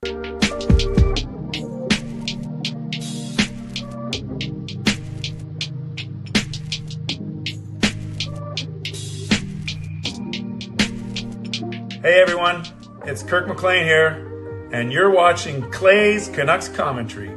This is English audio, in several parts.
Hey everyone, it's Kirk McLean here, and you're watching Clay's Canucks Commentary.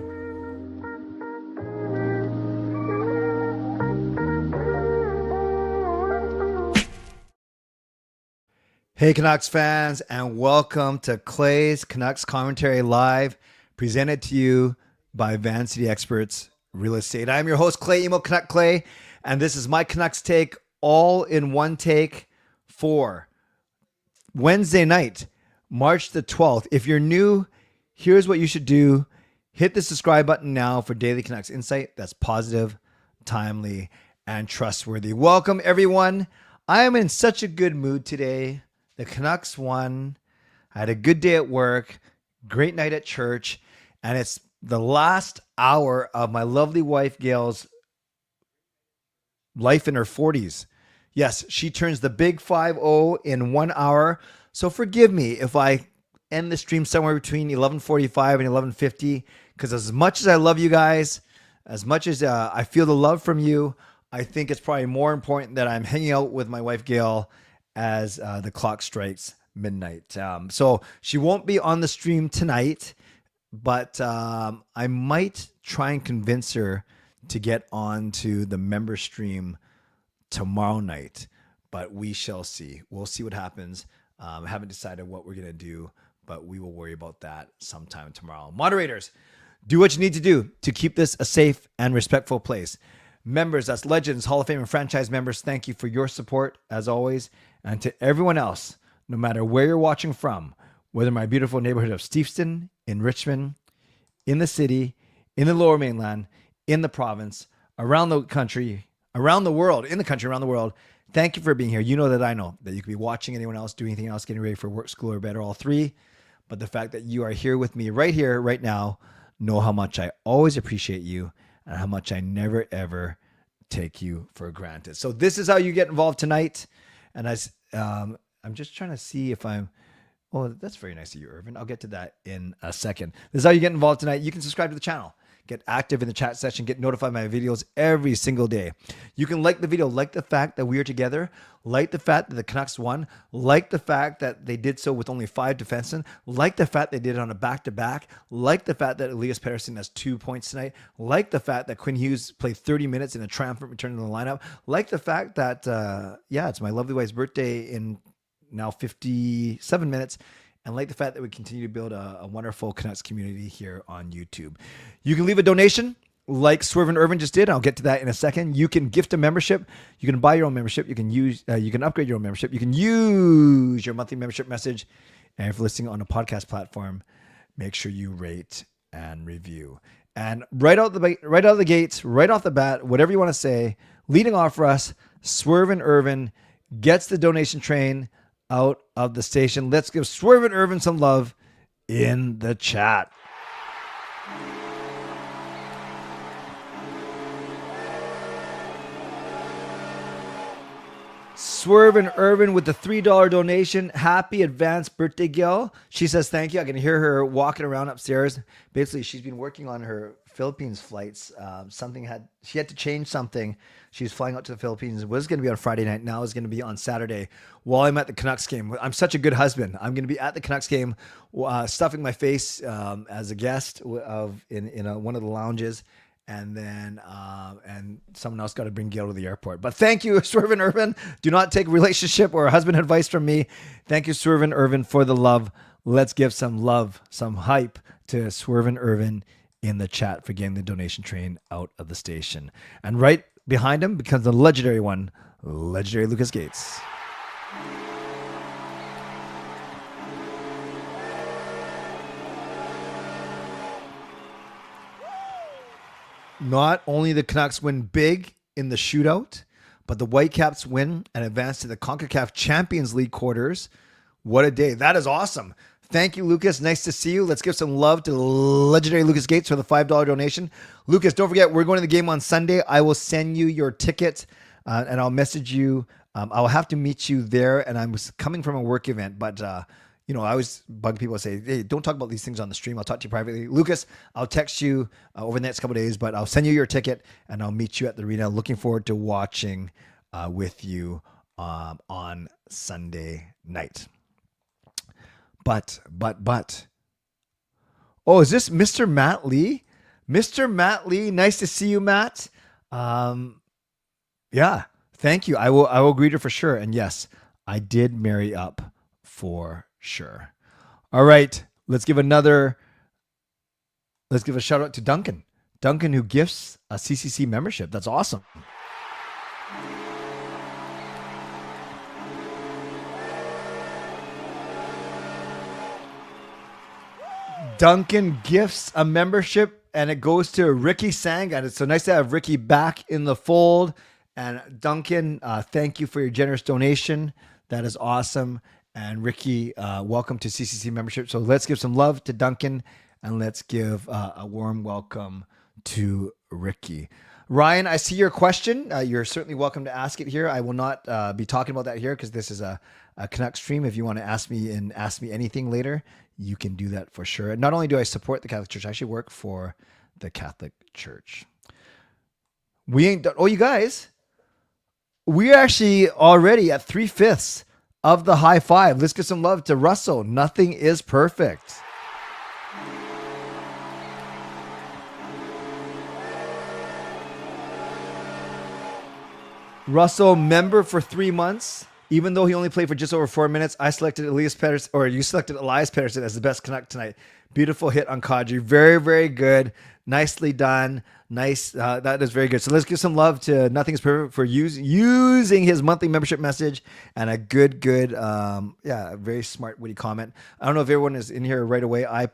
Hey Canucks fans, and welcome to Clay's Canucks Commentary Live, presented to you by Van City Experts Real Estate. I'm your host, Clay Emo Canuck Clay, and this is my Canucks take, all in one take for Wednesday night, March the 12th. If you're new, here's what you should do. Hit the subscribe button now for daily Canucks insight that's positive, timely, and trustworthy. Welcome, everyone. I am in such a good mood today. The Canucks won. I had a good day at work, great night at church, and it's the last hour of my lovely wife, Gail's life in her 40s. Yes, she turns the big 5-0 in 1 hour. So forgive me if I end the stream somewhere between 11:45 and 11:50, because as much as I love you guys, as much as I feel the love from you, I think it's probably more important that I'm hanging out with my wife, Gail, as the clock strikes midnight. So she won't be on the stream tonight, but I might try and convince her to get onto the member stream tomorrow night, but we shall see. We'll see what happens. I haven't decided what we're going to do, but we will worry about that sometime tomorrow. Moderators, do what you need to do to keep this a safe and respectful place. Members, that's Legends, Hall of Fame, and franchise members, thank you for your support, as always. And to everyone else, no matter where you're watching from, whether my beautiful neighborhood of Steveston, in Richmond, in the city, in the Lower Mainland, in the province, around the country, around the world, in the country, around the world, thank you for being here. You know that I know that you could be watching anyone else, doing anything else, getting ready for work, school, or bed, or all three. But the fact that you are here with me right here, right now, know how much I always appreciate you and how much I never, ever take you for granted. So this is how you get involved tonight. And I'm just trying to see if I'm... Oh, that's very nice of you, Irvin. I'll get to that in a second. This is how you get involved tonight. You can subscribe to the channel. Get active in the chat session, get notified by my videos every single day. You can like the video, like the fact that we are together, like the fact that the Canucks won, like the fact that they did so with only 5 defensemen, like the fact they did it on a back-to-back, like the fact that Elias Pettersson has 2 points tonight, like the fact that Quinn Hughes played 30 minutes in a triumphant return to the lineup, like the fact that, it's my lovely wife's birthday in now 57 minutes, and like the fact that we continue to build a wonderful Canucks community here on YouTube. You can leave a donation like Swerve and Irvin just did. I'll get to that in a second. You can gift a membership. You can buy your own membership. You can upgrade your own membership. You can use your monthly membership message. And if you're listening on a podcast platform, make sure you rate and review. And right out of the gates, right off the bat, whatever you want to say, leading off for us, Swerve and Irvin gets the donation train out of the station. Let's give Swerve and Irvin some love in the chat. Swerve and Irvin with the $3 donation. Happy advanced birthday, Gil. She says thank you. I can hear her walking around upstairs. Basically, she's been working on her Philippines flights. She had to change something. She's flying out to the Philippines. It was going to be on Friday night. Now it's going to be on Saturday while I'm at the Canucks game. I'm such a good husband. I'm going to be at the Canucks game, stuffing my face as a guest in one of the lounges. And then someone else got to bring Gail to the airport. But thank you, Swerve and Irvin. Do not take relationship or husband advice from me. Thank you, Swerve and Irvin, for the love. Let's give some love, some hype to Swerve and Irvin in the chat for getting the donation train out of the station. And right behind him becomes the legendary one, legendary Lucas Gates. Not only the Canucks win big in the shootout, but the Whitecaps win and advance to the CONCACAF Champions League quarters. What a day. That is awesome. Thank you, Lucas. Nice to see you. Let's give some love to legendary Lucas Gates for the $5 donation. Lucas, don't forget, we're going to the game on Sunday. I will send you your ticket and I'll message you. I'll have to meet you there, and I'm coming from a work event, but I always bug people and say, hey, don't talk about these things on the stream. I'll talk to you privately. Lucas, I'll text you over the next couple of days, but I'll send you your ticket and I'll meet you at the arena. Looking forward to watching with you on Sunday night. But. Oh, is this Mr. Matt Lee? Mr. Matt Lee, nice to see you, Matt. Yeah, thank you. I will greet her for sure. And yes, I did marry up for sure. All right, let's give a shout out to Duncan. Duncan, who gifts a CCC membership. That's awesome. Duncan gifts a membership and it goes to Ricky Sang. And it's so nice to have Ricky back in the fold. And Duncan, thank you for your generous donation. That is awesome. And Ricky, welcome to CCC membership. So let's give some love to Duncan and let's give a warm welcome to Ricky. Ryan, I see your question. You're certainly welcome to ask it here. I will not be talking about that here because this is a Canuck stream. If you want to ask me anything later, you can do that for sure. Not only do I support the Catholic Church, I actually work for the Catholic Church. We ain't done. Oh, you guys, we're actually already at 3/5 of the high five. Let's give some love to Russell. Nothing is perfect. Russell, member for 3 months. Even though he only played for just over 4 minutes, I selected Elias Pettersson, or you selected Elias Pettersson as the best Canuck tonight. Beautiful hit on Kadri. Very, very good. Nicely done. Nice. That is very good. So let's give some love to Nothing is Perfect for using his monthly membership message and a good, very smart, witty comment. I don't know if everyone is in here right away. I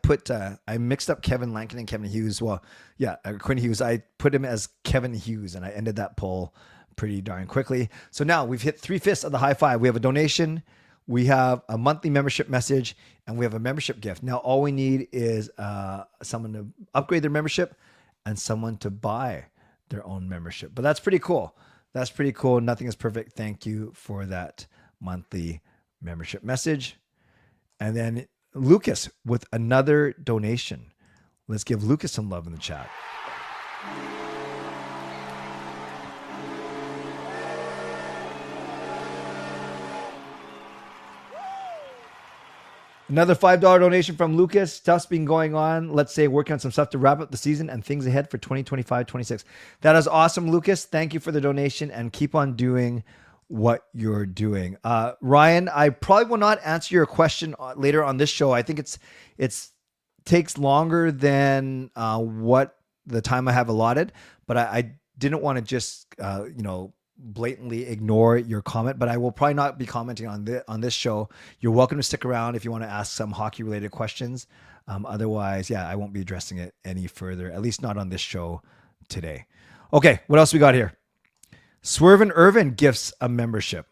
mixed up Kevin Lankin and Kevin Hughes. Well, yeah, Quinn Hughes. I put him as Kevin Hughes, and I ended that poll pretty darn quickly. So now we've hit 3/5 of the high five. We have a donation, we have a monthly membership message, and we have a membership gift. Now all we need is someone to upgrade their membership and someone to buy their own membership. But that's pretty cool. That's pretty cool. Nothing is perfect. Thank you for that monthly membership message. And then Lucas with another donation. Let's give Lucas some love in the chat. Another $5 donation from Lucas. Stuff's been going on. Let's say working on some stuff to wrap up the season and things ahead for 2025-26. That is awesome, Lucas. Thank you for the donation and keep on doing what you're doing. Ryan, I probably will not answer your question later on this show. I think it's takes longer than what the time I have allotted, but I didn't want to just blatantly ignore your comment, but I will probably not be commenting on this show. You're welcome to stick around if you want to ask some hockey related questions. Otherwise, I won't be addressing it any further, at least not on this show today. Okay, what else we got here? Swervin Irvin gifts a membership.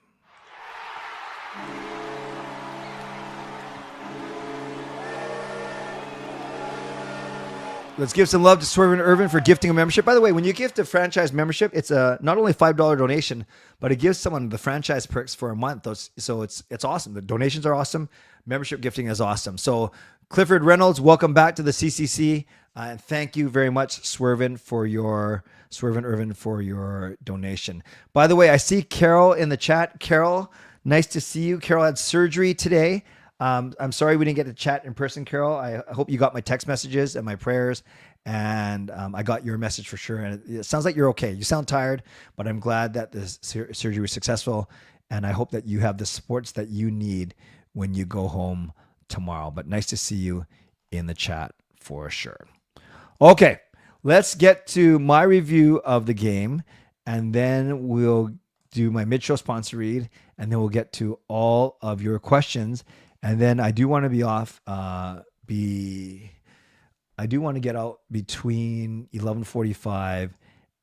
Let's give some love to Swervin Irvin for gifting a membership. By the way, when you gift a franchise membership, it's a not only $5 donation, but it gives someone the franchise perks for a month. So it's awesome. The donations are awesome. Membership gifting is awesome. So Clifford Reynolds, welcome back to the CCC. And thank you very much, Swervin Irvin, for your donation. By the way, I see Carol in the chat. Carol, nice to see you. Carol had surgery today. I'm sorry we didn't get to chat in person, Carol. I hope you got my text messages and my prayers, and I got your message for sure. And it sounds like you're okay. You sound tired, but I'm glad that the surgery was successful, and I hope that you have the supports that you need when you go home tomorrow. But nice to see you in the chat for sure. Okay, let's get to my review of the game, and then we'll do my mid-show sponsor read, and then we'll get to all of your questions. And then I do want to be off. I do want to get out between 11:45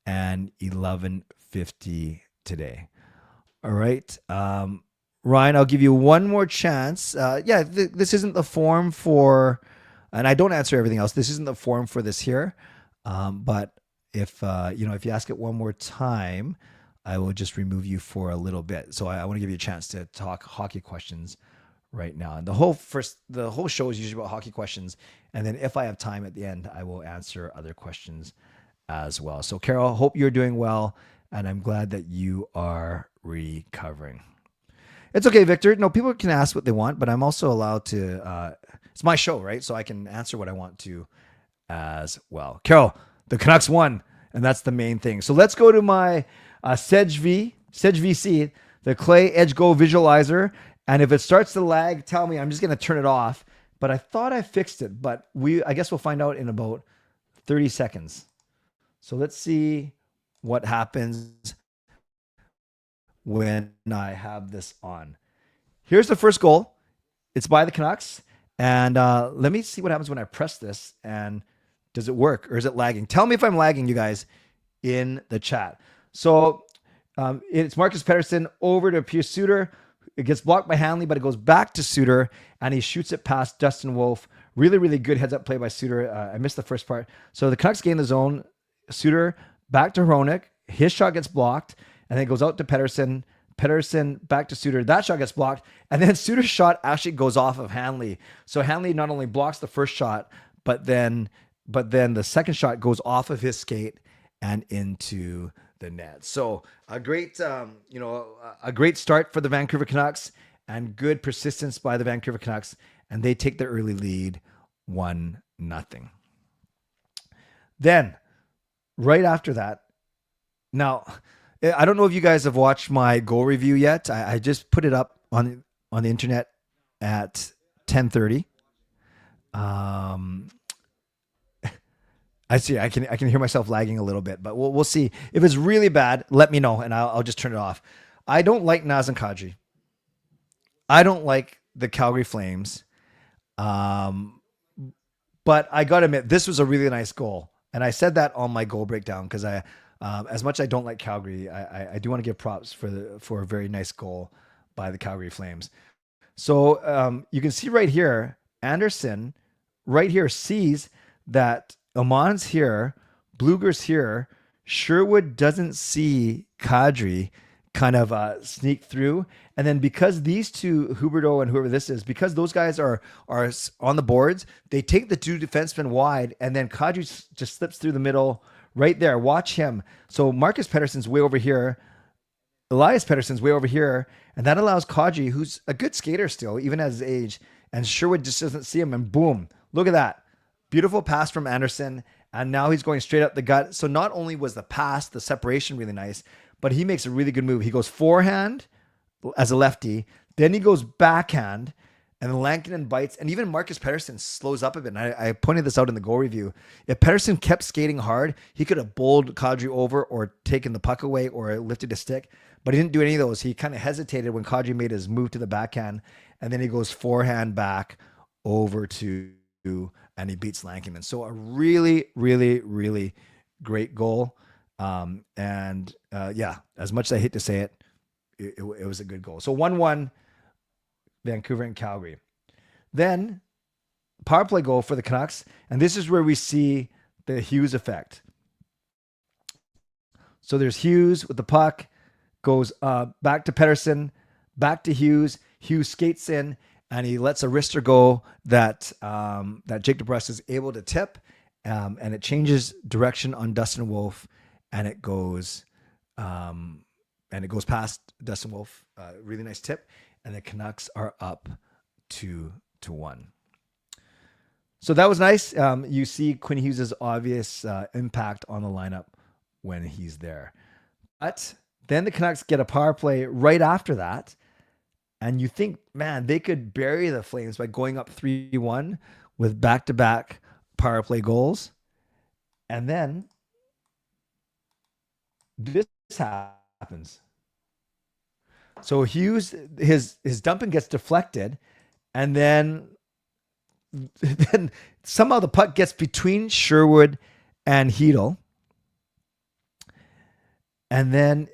and 11:50 today. All right, Ryan, I'll give you one more chance. This isn't the form for, and I don't answer everything else. This isn't the form for this here. But if you ask it one more time, I will just remove you for a little bit. So I want to give you a chance to talk hockey questions right now. And the whole show is usually about hockey questions. And then if I have time at the end, I will answer other questions as well. So Carol, hope you're doing well. And I'm glad that you are recovering. It's okay, Victor. No, people can ask what they want, but I'm also allowed to, it's my show, right? So I can answer what I want to as well. Carol, the Canucks won, and that's the main thing. So let's go to my Sedge VC, the Clay Edge Go visualizer. And if it starts to lag, tell me. I'm just going to turn it off. But I thought I fixed it, but I guess we'll find out in about 30 seconds. So let's see what happens when I have this on. Here's the first goal. It's by the Canucks. And let me see what happens when I press this. And does it work or is it lagging? Tell me if I'm lagging, you guys, in the chat. So it's Marcus Pettersson over to Pius Suter. It gets blocked by Hanley, but it goes back to Suter, and he shoots it past Dustin Wolf. Really, really good heads-up play by Suter. I missed the first part. So the Canucks gain the zone. Suter back to Hronek. His shot gets blocked, and then it goes out to Pettersson. Pettersson back to Suter. That shot gets blocked, and then Suter's shot actually goes off of Hanley. So Hanley not only blocks the first shot, but then the second shot goes off of his skate and into the net. So a great, a great start for the Vancouver Canucks and good persistence by the Vancouver Canucks, and they take their early lead 1-0. Then, right after that, now I don't know if you guys have watched my goal review yet. I just put it up on the internet at 10:30. I see. I can hear myself lagging a little bit, but we'll see. If it's really bad, let me know, and I'll just turn it off. I don't like Nazem Kadri. I don't like the Calgary Flames. But I got to admit, this was a really nice goal. And I said that on my goal breakdown because as much as I don't like Calgary, I do want to give props for a very nice goal by the Calgary Flames. So you can see right here, Anderson right here sees that Amon's here, Bluger's here. Sherwood doesn't see Kadri kind of sneak through. And then because these two, Huberdeau and whoever this is, because those guys are on the boards, they take the two defensemen wide, and then Kadri just slips through the middle right there. Watch him. So Marcus Pettersson's way over here. Elias Pettersson's way over here. And that allows Kadri, who's a good skater still, even at his age, and Sherwood just doesn't see him. And boom, look at that. Beautiful pass from Anderson, and now he's going straight up the gut. So not only was the pass, the separation really nice, but he makes a really good move. He goes forehand as a lefty, then he goes backhand, and Lankinen bites, and even Marcus Pettersson slows up a bit. And I pointed this out in the goal review. If Pettersson kept skating hard, he could have bowled Kadri over or taken the puck away or lifted a stick, but he didn't do any of those. He kind of hesitated when Kadri made his move to the backhand, and then he goes forehand back over to and he beats Lankinen. So a really, really, really great goal. Yeah, as much as I hate to say it, it was a good goal. So 1-1, Vancouver and Calgary. Then power play goal for the Canucks. And this is where we see the Hughes effect. So there's Hughes with the puck, goes back to Pettersson, back to Hughes. Hughes skates in, and he lets a wrister go that Jake DeBrusk is able to tip, and it changes direction on Dustin Wolf, and it goes past Dustin Wolf. Really nice tip, and the Canucks are up 2-1. So that was nice. You see Quinn Hughes' obvious impact on the lineup when he's there. But then the Canucks get a power play right after that. And you think, man, they could bury the Flames by going up 3-1 with back-to-back power play goals. And then this happens. So Hughes, his dumping gets deflected, and then somehow the puck gets between Sherwood and Hedl. And then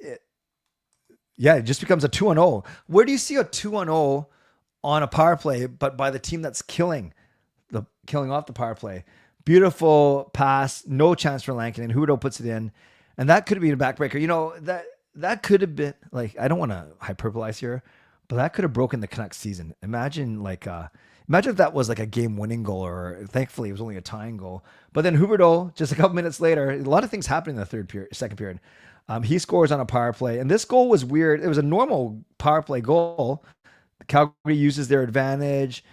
it just becomes a 2-0. Where do you see a 2-0 on a power play, but by the team that's killing off the power play? Beautiful pass, no chance for Lankinen. Huberdeau puts it in, and that could have been a backbreaker. You know, that could have been, like, I don't want to hyperbolize here, but that could have broken the Canucks season. Imagine imagine if that was like a game-winning goal, or thankfully it was only a tying goal. But then Huberdeau, just a couple minutes later, a lot of things happened in the second period. He scores on a power play, and this goal was weird. It was a normal power play goal. Calgary uses their advantage.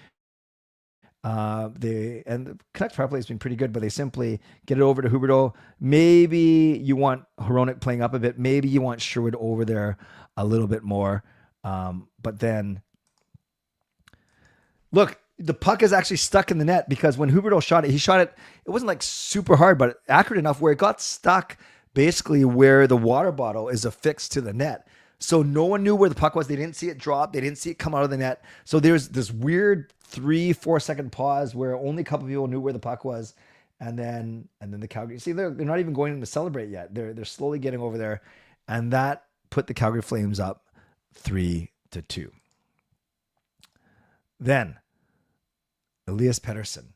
The Canucks power play has been pretty good, but they simply get it over to Huberdeau. Maybe you want Hronek playing up a bit. Maybe you want Sherwood over there a little bit more. But then, look, the puck is actually stuck in the net because when Huberdeau shot it, he shot it. It wasn't like super hard, but accurate enough where it got stuck basically where the water bottle is affixed to the net. So no one knew where the puck was. They didn't see it drop. They didn't see it come out of the net. So there's this weird 3-4 second pause where only a couple of people knew where the puck was. And then the Calgary, see, they're not even going to celebrate yet. They're slowly getting over there. And that put the Calgary Flames up 3-2. Then Elias Pettersson,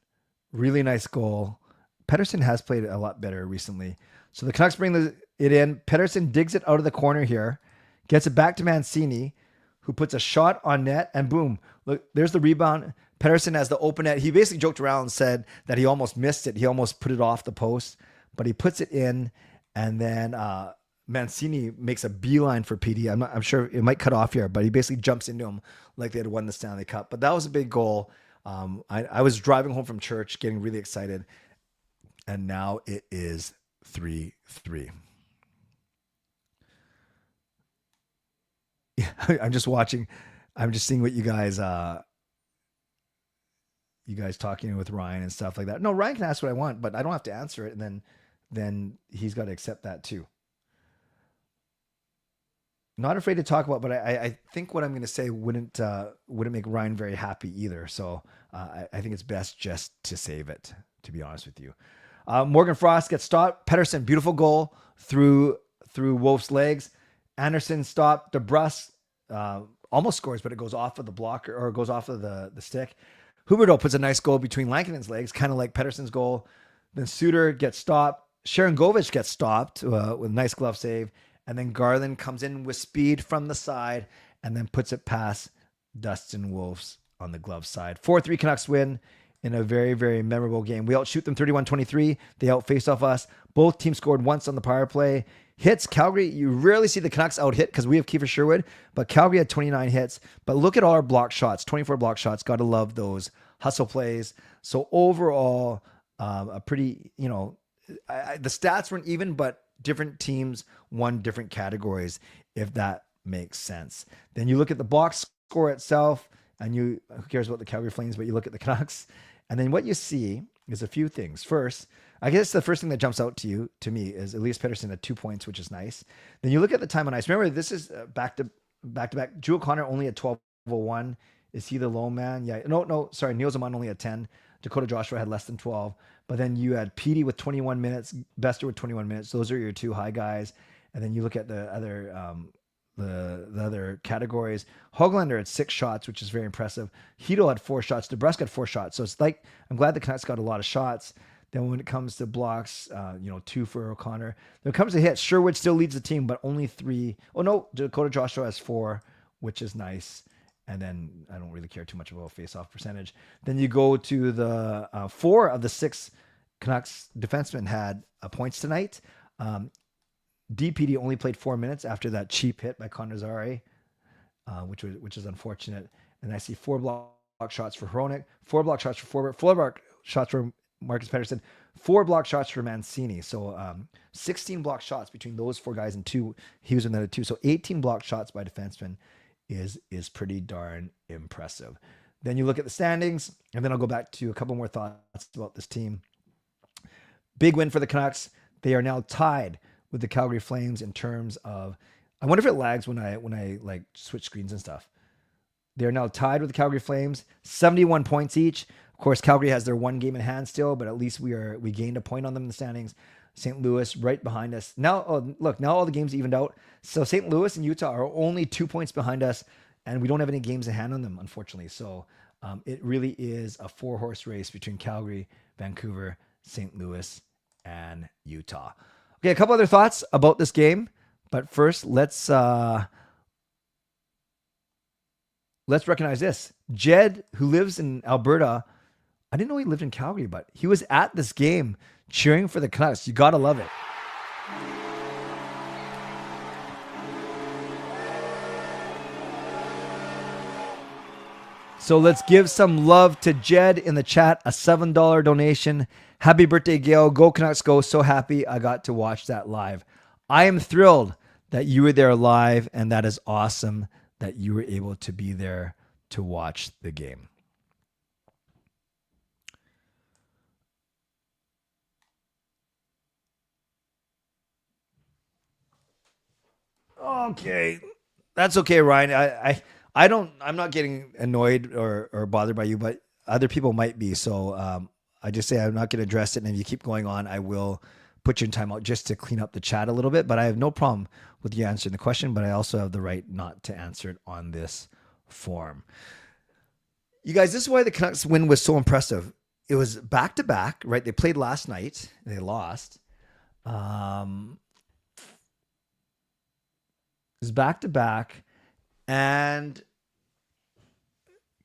really nice goal. Pettersson has played a lot better recently. So the Canucks bring it in. Pettersson digs it out of the corner here, gets it back to Mancini, who puts a shot on net, and boom, look, there's the rebound. Pettersson has the open net. He basically joked around and said that he almost missed it. He almost put it off the post, but he puts it in, and then Mancini makes a beeline for PD. I'm sure it might cut off here, but he basically jumps into him like they had won the Stanley Cup. But that was a big goal. I was driving home from church, getting really excited, and now it is 3-3. Yeah, I'm just watching. I'm just seeing what you guys talking with Ryan and stuff like that. No, Ryan can ask what I want, but I don't have to answer it, and then he's got to accept that too. Not afraid to talk about, but I think what I'm going to say wouldn't make Ryan very happy either. So I think it's best just to save it, to be honest with you. Morgan Frost gets stopped. Pettersson, beautiful goal through Wolf's legs. Anderson stopped. DeBrus almost scores, but it goes off of the blocker, or it goes off of the stick. Huberdeau puts a nice goal between Lankinen's legs, kind of like Pettersson's goal. Then Suter gets stopped. Sharangovich gets stopped with a nice glove save. And then Garland comes in with speed from the side and then puts it past Dustin Wolf's on the glove side. 4-3 Canucks win in a very, very memorable game. We outshoot them 31-23. They outface off us. Both teams scored once on the power play. Hits, Calgary, you rarely see the Canucks out hit because we have Kiefer Sherwood, but Calgary had 29 hits. But look at all our block shots, 24 block shots. Got to love those hustle plays. So overall, a pretty, the stats weren't even, but different teams won different categories, if that makes sense. Then you look at the box score itself, and who cares about the Calgary Flames, but you look at the Canucks, and then what you see is a few things. First, I guess the first thing that jumps out to me is Elias Pettersson at 2 points, which is nice. Then you look at the time on ice. Remember, this is back to back. Jewel Connor only at 12:01. Is he the lone man? Yeah. No. Sorry, Neil Zaman only at 10. Dakota Joshua had less than 12. But then you had Petey with 21 minutes, Bester with 21 minutes. Those are your two high guys. And then you look at the other categories. Hoglander had 6 shots, which is very impressive. Heedle had 4 shots. DeBrusque had 4 shots. So it's like, I'm glad the Canucks got a lot of shots. Then when it comes to blocks, 2 for O'Connor. When it comes to hits, Sherwood still leads the team, but only 3. Oh no, Dakota Joshua has 4, which is nice. And then I don't really care too much about face-off percentage. Then you go to the 4 of the 6 Canucks defensemen had points tonight. DPD only played 4 minutes after that cheap hit by Connor Zary, which is unfortunate. And I see 4 block shots for Hronek, 4 block shots for Forbert, 4 block shots for Marcus Pettersson, 4 block shots for Mancini. So 16 block shots between those 4 guys, and 2 he was in the 2. So 18 block shots by defensemen is pretty darn impressive. Then you look at the standings, and then I'll go back to a couple more thoughts about this team. Big win for the Canucks. They are now tied with the Calgary Flames in terms of, I wonder if it lags when I like switch screens and stuff. They're now tied with the Calgary Flames, 71 points each. Of course, Calgary has their 1 game in hand still, but at least we gained a point on them in the standings. St. Louis right behind us. Now all the games evened out. So St. Louis and Utah are only 2 points behind us, and we don't have any games in hand on them, unfortunately. So it really is a 4-horse race between Calgary, Vancouver, St. Louis, and Utah. Okay, a couple other thoughts about this game, but first let's let's recognize this. Jed, who lives in Alberta, I didn't know he lived in Calgary, but he was at this game cheering for the Canucks. You got to love it. So let's give some love to Jed in the chat, a $7 donation. Happy birthday, Gail. Go Canucks, go. So happy I got to watch that live. I am thrilled that you were there live, and that is awesome that you were able to be there to watch the game. Okay. That's okay, Ryan. I'm not getting annoyed or bothered by you, but other people might be. So I just say I'm not going to address it. And if you keep going on, I will put you in timeout just to clean up the chat a little bit. But I have no problem with you answering the question, but I also have the right not to answer it on this form. You guys, this is why the Canucks win was so impressive. It was back to back, right? They played last night and they lost. It was back to back. And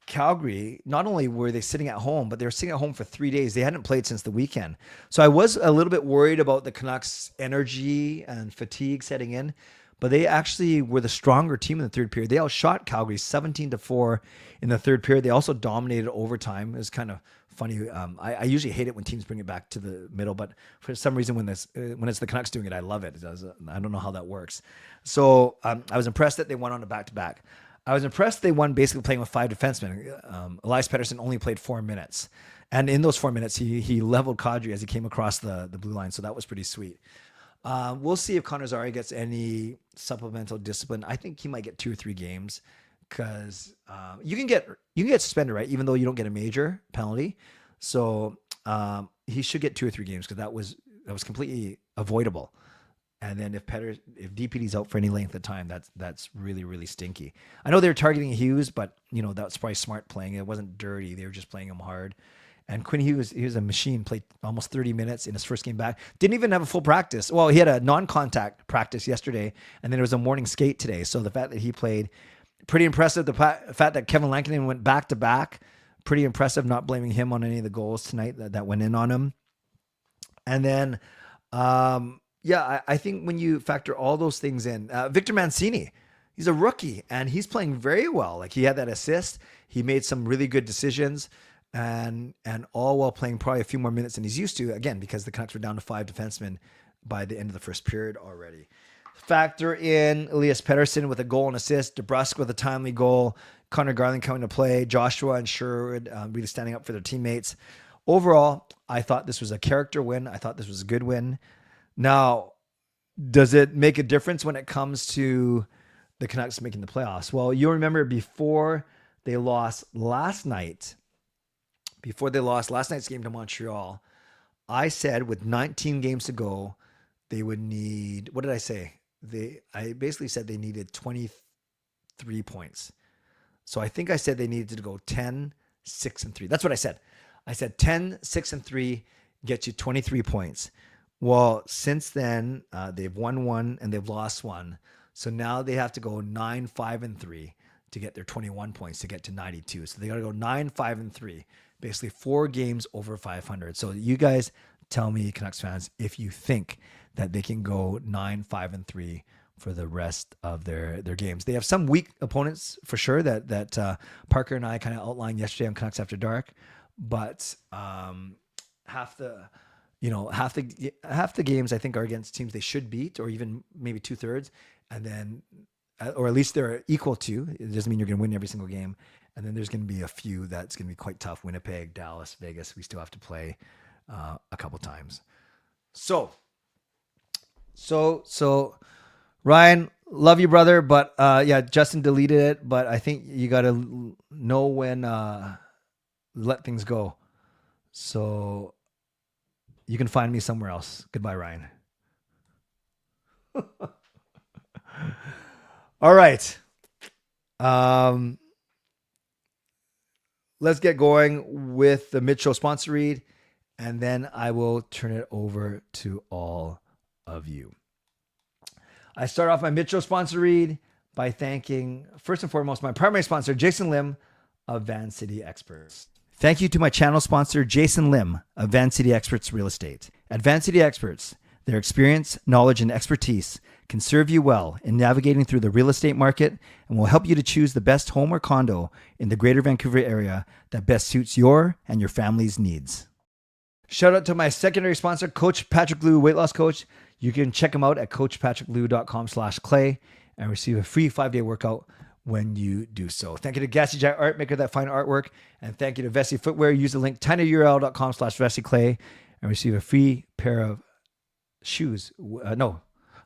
Calgary, not only were they sitting at home, but they were sitting at home for 3 days. They hadn't played since the weekend. So I was a little bit worried about the Canucks' energy and fatigue setting in, but they actually were the stronger team in the third period. They outshot Calgary 17-4 in the third period. They also dominated overtime. It was kind of funny. I usually hate it when teams bring it back to the middle, but for some reason when it's the Canucks doing it, I love it. I don't know how that works. So I was impressed that they won on a back-to-back. I was impressed they won basically playing with 5 defensemen. Elias Pettersson only played 4 minutes. And in those 4 minutes, he leveled Kadri as he came across the blue line. So that was pretty sweet. We'll see if Connor Zary gets any supplemental discipline. I think he might get 2 or 3 games because you can get suspended, right? Even though you don't get a major penalty. So he should get 2 or 3 games because that was completely avoidable. And then if DPD's out for any length of time, that's really, really stinky. I know they're targeting Hughes, but that's probably smart playing. It wasn't dirty. They were just playing him hard. And Quinn Hughes, he was a machine, played almost 30 minutes in his first game back. Didn't even have a full practice. Well, he had a non-contact practice yesterday, and then there was a morning skate today. So the fact that he played, pretty impressive. The fact that Kevin Lankinen went back-to-back, pretty impressive, not blaming him on any of the goals tonight that went in on him. And then... I think when you factor all those things in, Victor Mancini, he's a rookie and he's playing very well. Like he had that assist. He made some really good decisions and all while playing probably a few more minutes than he's used to, again, because the Canucks were down to 5 defensemen by the end of the first period already. Factor in Elias Pettersson with a goal and assist, DeBrusk with a timely goal, Connor Garland coming to play, Joshua and Sherwood really standing up for their teammates. Overall, I thought this was a character win. I thought this was a good win. Now, does it make a difference when it comes to the Canucks making the playoffs? Well, you remember before they lost last night's game to Montreal, I said with 19 games to go, they would need, what did I say? I basically said they needed 23 points. So I think I said they needed to go 10, 6, and 3. That's what I said. I said 10, 6, and 3 gets you 23 points. Well, since then, they've won 1 and they've lost 1. So now they have to go 9, 5, and 3 to get their 21 points to get to 92. So they got to go 9, 5, and 3. Basically 4 games over 500. So you guys tell me, Canucks fans, if you think that they can go 9, 5, and 3 for the rest of their games. They have some weak opponents for sure that Parker and I kind of outlined yesterday on Canucks After Dark. But half the games I think are against teams they should beat, or even maybe 2/3, and then, or at least they're equal to. It doesn't mean you're going to win every single game. And then there's going to be a few that's going to be quite tough. Winnipeg, Dallas, Vegas. We still have to play a couple times. So Ryan, love you, brother. But Justin deleted it. But I think you got to know when let things go. So you can find me somewhere else. Goodbye, Ryan. All right. Let's get going with the mid-show sponsor read, and then I will turn it over to all of you. I start off my mid-show sponsor read by thanking, first and foremost, my primary sponsor, Jason Lim of Van City Experts. Thank you to my channel sponsor, Jason Lim of Van City Experts Real Estate. At Van City Experts, their experience, knowledge, and expertise can serve you well in navigating through the real estate market and will help you to choose the best home or condo in the greater Vancouver area that best suits your and your family's needs. Shout out to my secondary sponsor, Coach Patrick Liu, weight loss coach. You can check him out at coachpatrickliu.com/clay and receive a free 5-day workout when you do so. Thank you to Gassy Giant Art, maker of that fine artwork. And thank you to Vessi Footwear. Use the link tinyurl.com/VessiClay and receive a free pair of shoes.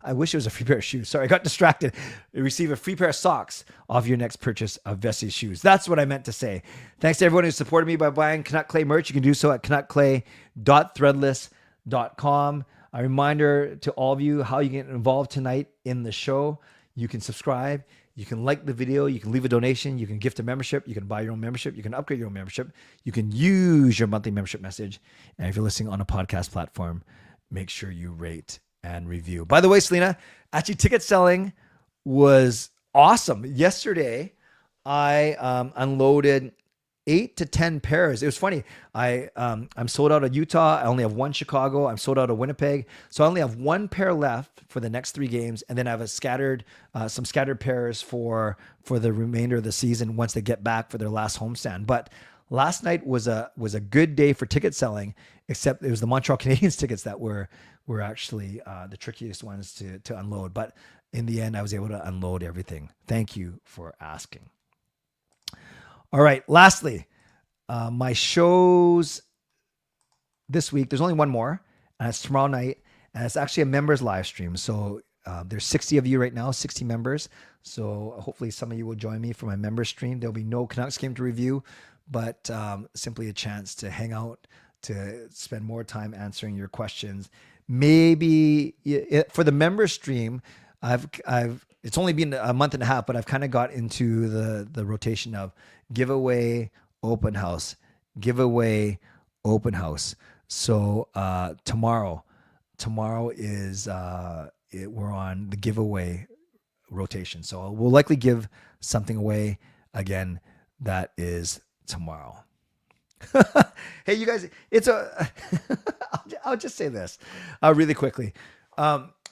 I wish it was a free pair of shoes. Sorry, I got distracted. Receive a free pair of socks off your next purchase of Vessi shoes. That's what I meant to say. Thanks to everyone who supported me by buying Canuck Clay merch. You can do so at canuckclay.threadless.com. A reminder to all of you how you get involved tonight in the show. You can subscribe. You can like the video. You can leave a donation. You can gift a membership. You can buy your own membership. You can upgrade your own membership. You can use your monthly membership message. And if you're listening on a podcast platform, make sure you rate and review. By the way, Selena, actually ticket selling was awesome. Yesterday, I unloaded 8 to 10 pairs. It was funny. I'm sold out of Utah. I only have one Chicago. I'm sold out of Winnipeg. So I only have one pair left for the next 3 games. And then I have some scattered pairs for the remainder of the season once they get back for their last homestand. But last night was a good day for ticket selling, except it was the Montreal Canadiens tickets that were actually the trickiest ones to unload. But in the end, I was able to unload everything. Thank you for asking. All right. Lastly, my shows this week, there's only one more, and it's tomorrow night, and it's actually a members live stream. So there's 60 of you right now, 60 members. So hopefully some of you will join me for my members stream. There'll be no Canucks game to review, but simply a chance to hang out, to spend more time answering your questions. Maybe for the members stream, it's only been a month and a half, but I've kind of got into the rotation of giveaway, open house, giveaway, open house. So tomorrow is we're on the giveaway rotation. So we'll likely give something away again. That is tomorrow. Hey, you guys, I'll just say this really quickly.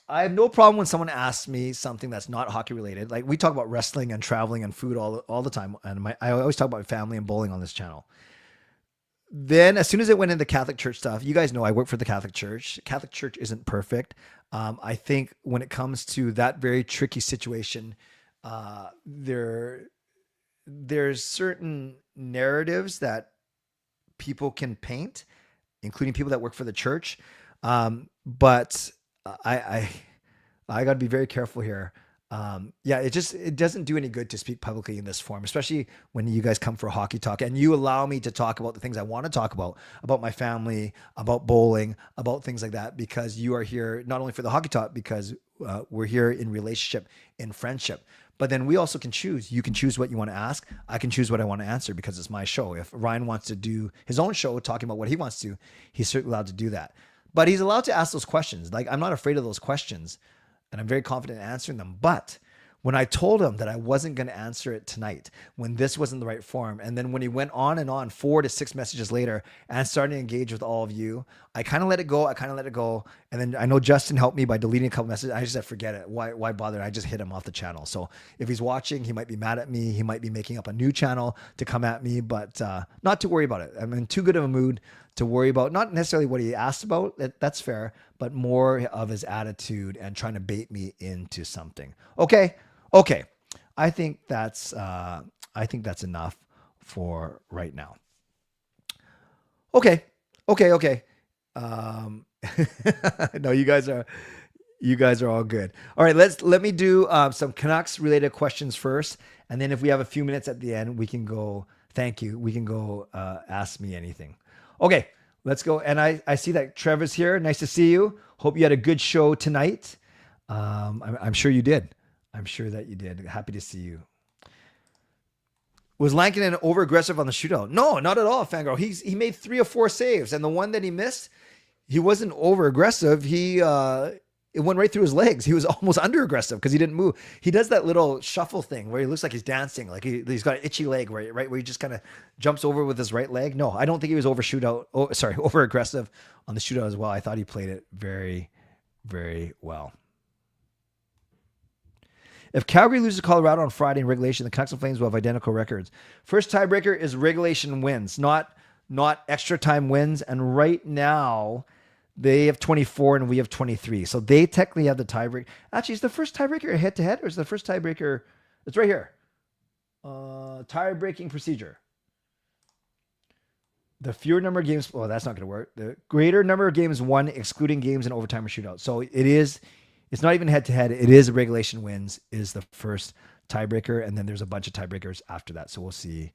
I have no problem when someone asks me something that's not hockey related. Like we talk about wrestling and traveling and food all the time. And I always talk about my family and bowling on this channel. Then as soon as it went into Catholic Church stuff, you guys know I work for the Catholic Church. Catholic Church isn't perfect. I think when it comes to that very tricky situation, there's certain narratives that people can paint, including people that work for the church. But I got to be very careful here. It doesn't do any good to speak publicly in this form, especially when you guys come for hockey talk and you allow me to talk about the things I want to talk about my family, about bowling, about things like that, because you are here not only for the hockey talk, because we're here in relationship, in friendship. But then we also can choose. You can choose what you want to ask. I can choose what I want to answer because it's my show. If Ryan wants to do his own show talking about what he wants to, he's certainly allowed to do that. But he's allowed to ask those questions. Like, I'm not afraid of those questions, and I'm very confident in answering them. But when I told him that I wasn't going to answer it tonight, when this wasn't the right form, and then when he went on and on 4 to 6 messages later and started to engage with all of you, I kind of let it go. And then I know Justin helped me by deleting a couple messages. I just said, forget it. Why bother? I just hit him off the channel. So if he's watching, he might be mad at me. He might be making up a new channel to come at me, but not to worry about it. I'm in too good of a mood to worry about, not necessarily what he asked about, that's fair, but more of his attitude and trying to bait me into something. Okay. I think that's enough for right now. Okay. No, you guys are all good. All right, let me do some Canucks related questions first, and then if we have a few minutes at the end, we can go. Thank you. We can go ask me anything. Okay, let's go. And I see that Trevor's here. Nice to see you. Hope you had a good show tonight. I'm sure you did. I'm sure that you did. Happy to see you. Was Lankinen over aggressive on the shootout? No, not at all, Fangirl. He made 3 or 4 saves, and the one that he missed, he wasn't over aggressive. He it went right through his legs. He was almost under aggressive because he didn't move. He does that little shuffle thing where he looks like he's dancing, like he's got an itchy leg, right, where he just kind of jumps over with his right leg. No, I don't think he was over aggressive on the shootout as well. I thought he played it very, very well. If Calgary loses Colorado on Friday in regulation, the Canucks and Flames will have identical records. First tiebreaker is regulation wins, not extra time wins. And right now, they have 24 and we have 23. So they technically have the tiebreaker. Actually, is the first tiebreaker a head-to-head or is the first tiebreaker... It's right here. Tie-breaking procedure. The fewer number of games... Well, that's not going to work. The greater number of games won, excluding games in overtime or shootout. So it is... It's not even head-to-head. It is regulation wins is the first tiebreaker. And then there's a bunch of tiebreakers after that. So we'll see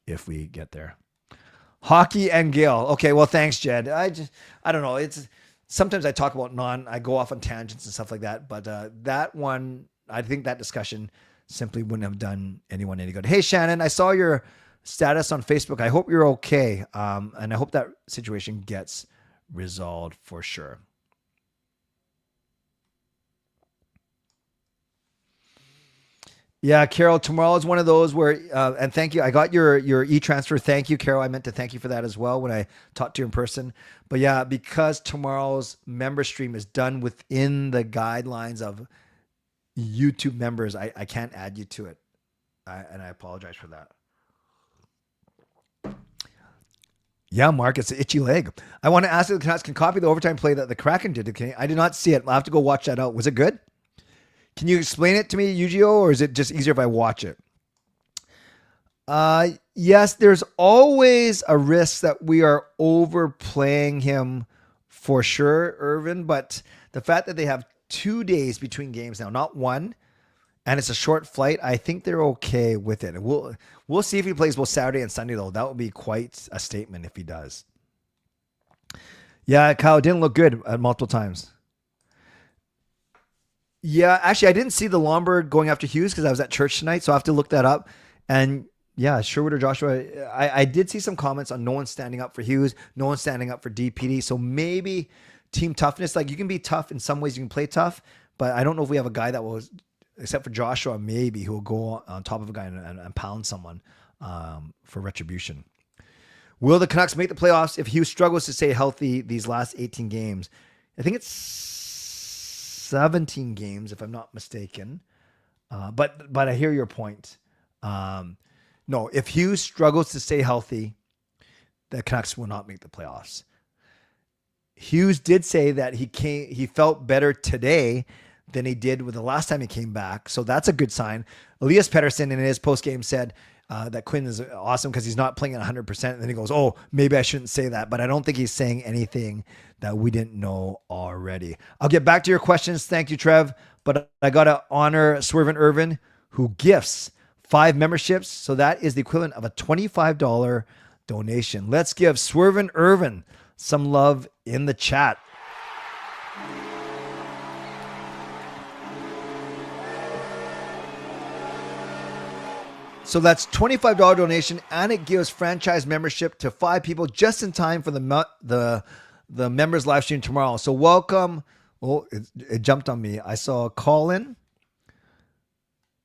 if we get there. Hockey and Gil. Okay, well, thanks, Jed. I don't know. It's sometimes I talk about I go off on tangents and stuff like that. But that one, I think that discussion simply wouldn't have done anyone any good. Hey, Shannon, I saw your status on Facebook. I hope you're okay. And I hope that situation gets resolved for sure. Yeah, Carol, tomorrow is one of those where, and thank you. I got your e-transfer. Thank you, Carol. I meant to thank you for that as well when I talked to you in person. But yeah, because tomorrow's member stream is done within the guidelines of YouTube members, I can't add you to it. And I apologize for that. Yeah, Mark, it's an itchy leg. I want to ask if the Canucks can copy the overtime play that the Kraken did. I did not see it. I'll have to go watch that out. Was it good? Can you explain it to me, Yu-Gi-Oh, or is it just easier if I watch it? Yes, there's always a risk that we are overplaying him for sure, Irvin, but the fact that they have 2 days between games now, not one, and it's a short flight, I think they're okay with it. We'll see if he plays both Saturday and Sunday, though. That would be quite a statement if he does. Yeah, Kyle, it didn't look good at multiple times. Yeah, actually, I didn't see the Lombard going after Hughes because I was at church tonight, so I have to look that up. And yeah, Sherwood or Joshua, I did see some comments on no one standing up for Hughes, no one standing up for DPD. So maybe team toughness, like you can be tough in some ways, you can play tough, but I don't know if we have a guy that will, except for Joshua, maybe who will go on top of a guy and pound someone for retribution. Will the Canucks make the playoffs if Hughes struggles to stay healthy these last 18 games? I think it's 17 games, if I'm not mistaken. But I hear your point. No, if Hughes struggles to stay healthy, the Canucks will not make the playoffs. Hughes did say that he felt better today than he did with the last time he came back. So that's a good sign. Elias Pettersson in his postgame said that Quinn is awesome because he's not playing at 100%. And then he goes, oh, maybe I shouldn't say that. But I don't think he's saying anything that we didn't know already. I'll get back to your questions. Thank you, Trev. But I got to honor Swervin Irvin, who gifts 5 memberships. So that is the equivalent of a $25 donation. Let's give Swervin Irvin some love in the chat. So that's $25 donation, and it gives franchise membership to 5 people just in time for the members live stream tomorrow. So welcome. Oh, it jumped on me. I saw Colin,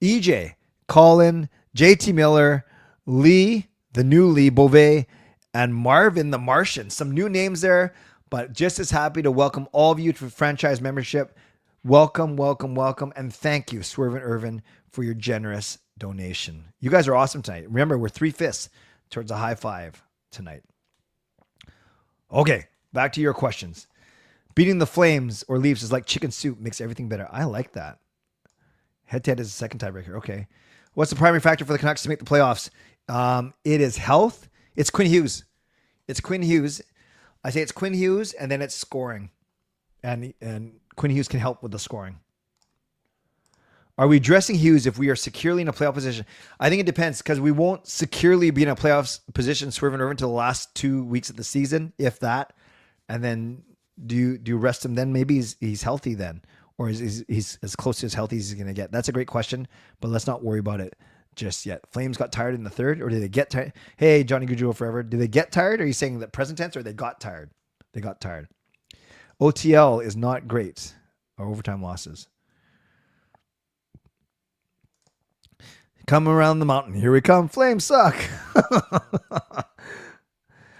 EJ, Colin, JT Miller, Lee, the new Lee Beauvais, and Marvin the Martian. Some new names there, but just as happy to welcome all of you to franchise membership. Welcome, welcome, welcome. And thank you, Swervin Irvin, for your generous donation. You guys are awesome tonight. Remember, we're 3/5 towards a high five tonight. Okay, back to your questions. Beating the Flames or Leafs is like chicken soup, makes everything better. I like that. Head-to-head is the second tiebreaker. Okay. What's the primary factor for the Canucks to make the playoffs? It is health. It's Quinn Hughes. It's Quinn Hughes. I say it's Quinn Hughes, and then it's scoring. And Quinn Hughes can help with the scoring. Are we dressing Hughes if we are securely in a playoff position? I think it depends because we won't securely be in a playoff position, Swervin Irvin, until the last 2 weeks of the season, if that. And then do you rest him then? Maybe he's healthy then, or he's as close to as healthy as he's going to get. That's a great question, but let's not worry about it just yet. Flames got tired in the third, or did they get tired? Hey, Johnny Goodrow forever. Did they get tired? Or are you saying the present tense, or they got tired? They got tired. OTL is not great. or overtime losses. Come around the mountain. Here we come. Flames suck.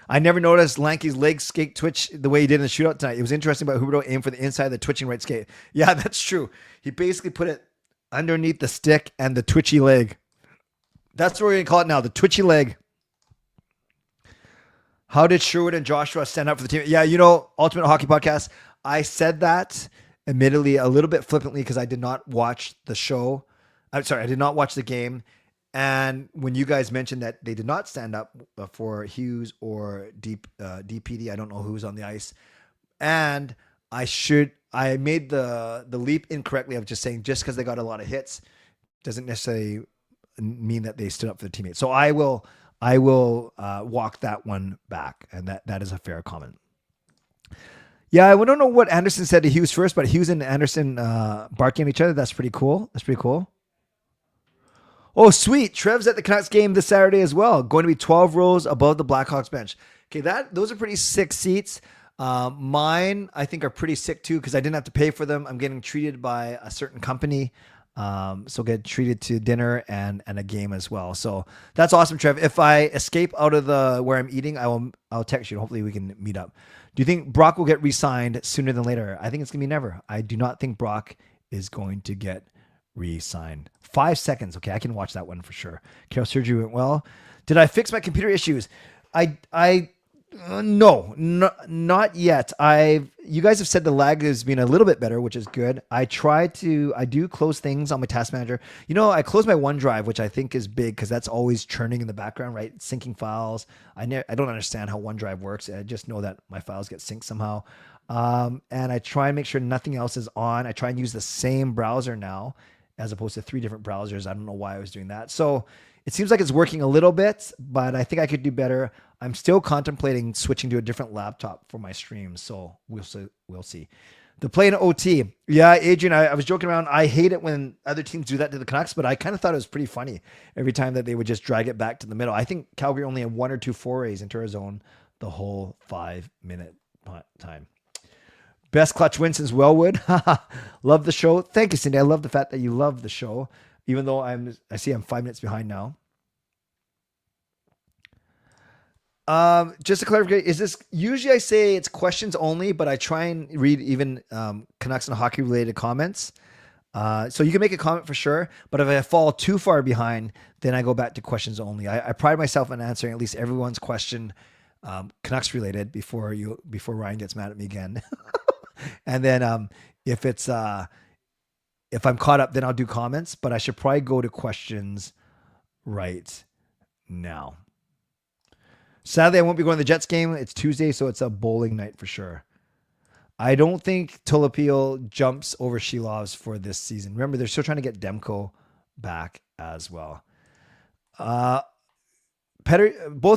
I never noticed Lanky's leg skate twitch the way he did in the shootout tonight. It was interesting, but Huberdeau aimed for the inside of the twitching right skate. Yeah, that's true. He basically put it underneath the stick and the twitchy leg. That's what we're going to call it now, the twitchy leg. How did Sherwood and Joshua stand up for the team? Yeah, Ultimate Hockey Podcast, I said that admittedly a little bit flippantly because I did not watch the show. I'm sorry, I did not watch the game. And when you guys mentioned that they did not stand up for Hughes or DPD, I don't know who's on the ice. And I made the leap incorrectly of just saying just because they got a lot of hits doesn't necessarily mean that they stood up for the teammates. So I will walk that one back, and that is a fair comment. Yeah, I don't know what Anderson said to Hughes first, but Hughes and Anderson barking at each other. That's pretty cool. Oh, sweet. Trev's at the Canucks game this Saturday as well. Going to be 12 rows above the Blackhawks bench. Okay, those are pretty sick seats. Mine, I think, are pretty sick too because I didn't have to pay for them. I'm getting treated by a certain company. So get treated to dinner and a game as well. So that's awesome, Trev. If I escape out of where I'm eating, I'll text you. Hopefully we can meet up. Do you think Brock will get re-signed sooner than later? I think it's going to be never. I do not think Brock is going to get re-signed. 5 seconds. Okay, I can watch that one for sure. Carol surgery went well. Did I fix my computer issues? No, not yet. You guys have said the lag has been a little bit better, which is good. I do close things on my task manager. I close my OneDrive, which I think is big because that's always churning in the background, right? Syncing files. I don't understand how OneDrive works. I just know that my files get synced somehow. And I try and make sure nothing else is on. I try and use the same browser now as opposed to 3 different browsers. I don't know why I was doing that. So it seems like it's working a little bit, but I think I could do better. I'm still contemplating switching to a different laptop for my streams, so we'll see. The play in OT. Yeah, Adrian, I was joking around. I hate it when other teams do that to the Canucks, but I kind of thought it was pretty funny every time that they would just drag it back to the middle. I think Calgary only had 1 or 2 forays into our zone the whole 5-minute time. Best clutch win since Wellwood. Love the show. Thank you, Cindy. I love the fact that you love the show, even though I see I'm 5 minutes behind now. Just to clarify, is this usually I say it's questions only, but I try and read even Canucks and hockey related comments. So you can make a comment for sure, but if I fall too far behind, then I go back to questions only. I pride myself on answering at least everyone's question, Canucks related before Ryan gets mad at me again. And then if I'm caught up, then I'll do comments, but I should probably go to questions right now. Sadly, I won't be going to the Jets game. It's Tuesday, so it's a bowling night for sure. I don't think Tulipil jumps over Shilovs for this season. Remember, they're still trying to get Demko back as well. Both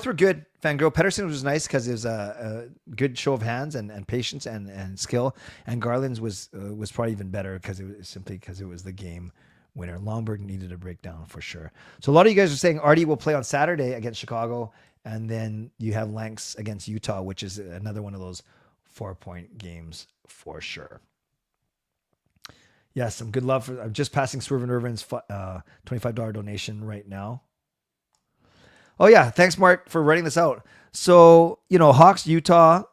were good. Fangirl Pettersson was nice because it was a good show of hands and patience and skill. And Garland's was probably even better because it was the game winner. Longberg needed a breakdown for sure. So a lot of you guys are saying Artie will play on Saturday against Chicago, and then you have Lanks against Utah, which is another one of those 4-point games for sure. Yes, some good love I'm just passing Swerve and Irvin's $25 donation right now. Oh yeah, thanks Mark for writing this out. So, Hawks, Utah,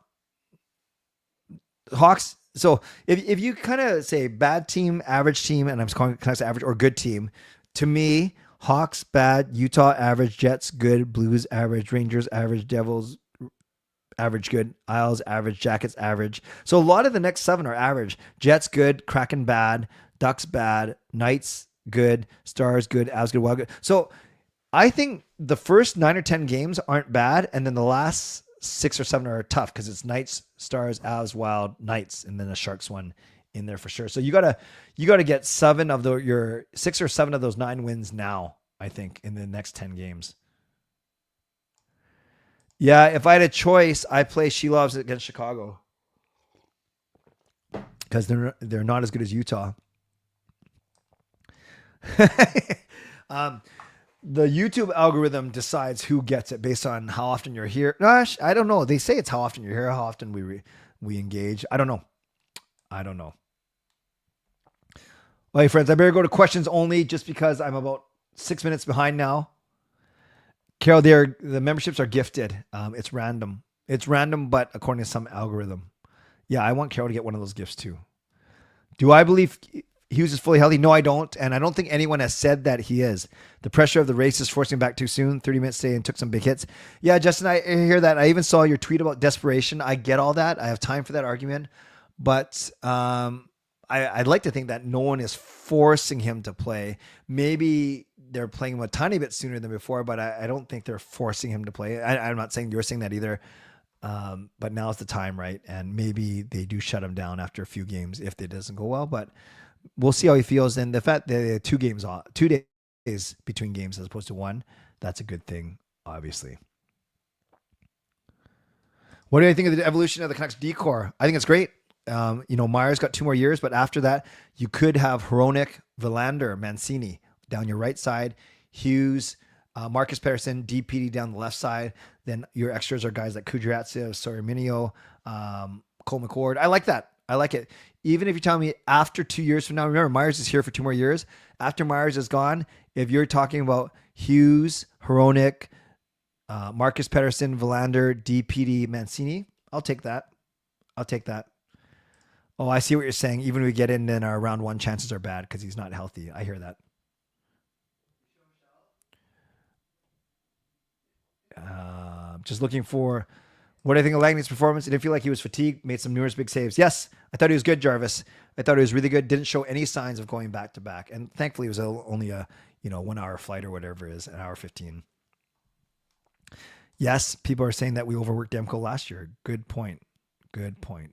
Hawks. So if you kind of say bad team, average team, and I'm calling it Canucks average or good team, to me, Hawks bad, Utah average, Jets good, Blues average, Rangers average, Devils average good, Isles average, Jackets average. So a lot of the next 7 are average. Jets good, Kraken bad, Ducks bad, Knights good, Stars good, Avs good, Wild good. So I think the first 9 or 10 games aren't bad, and then the last 6 or 7 are tough because it's Knights, Stars, Avs, Wild, Knights, and then a Sharks one in there for sure. So you gotta get 7 of your 6 or 7 of those 9 wins now, I think, in the next 10 games. Yeah, if I had a choice, I play Shilovs against Chicago because they're not as good as Utah. The YouTube algorithm decides who gets it based on how often you're here. Gosh, I don't know. They say it's how often you're here, how often we engage. I don't know. Well, hey, friends, I better go to questions only just because I'm about 6 minutes behind now. Carol, the memberships are gifted. It's random. It's random, but according to some algorithm. Yeah, I want Carol to get one of those gifts too. Do I believe Hughes is fully healthy? No, I don't. And I don't think anyone has said that he is. The pressure of the race is forcing him back too soon. 30 minutes today and took some big hits. Yeah, Justin, I hear that. I even saw your tweet about desperation. I get all that. I have time for that argument. But I'd like to think that no one is forcing him to play. Maybe they're playing him a tiny bit sooner than before, but I don't think they're forcing him to play. I'm not saying you're saying that either. But now's the time, right? And maybe they do shut him down after a few games if it doesn't go well. But we'll see how he feels. And the fact that 2 days between games as opposed to one, that's a good thing, obviously. What do you think of the evolution of the Canucks decor? I think it's great. Myers got 2 more years, but after that, you could have Hronik, Verlander, Mancini down your right side, Hughes, Marcus Pettersson, DPD down the left side. Then your extras are guys like Kudryavtsev, Sorminio, Cole McCord. I like that. I like it. Even if you tell me after 2 years from now, remember Myers is here for 2 more years. After Myers is gone, if you're talking about Hughes, Hronik, Marcus Pettersson, Verlander, DPD, Mancini, I'll take that. I'll take that. Oh, I see what you're saying. Even if we get in, then our round 1 chances are bad because he's not healthy. I hear that. Just looking for what do I think of Langley's performance. It didn't feel like he was fatigued, made some numerous big saves. Yes, I thought he was good, Jarvis. I thought he was really good. Didn't show any signs of going back to back. And thankfully it was only a 1 hour flight or whatever it is, an hour 15. Yes, people are saying that we overworked Demko last year. Good point. Good point.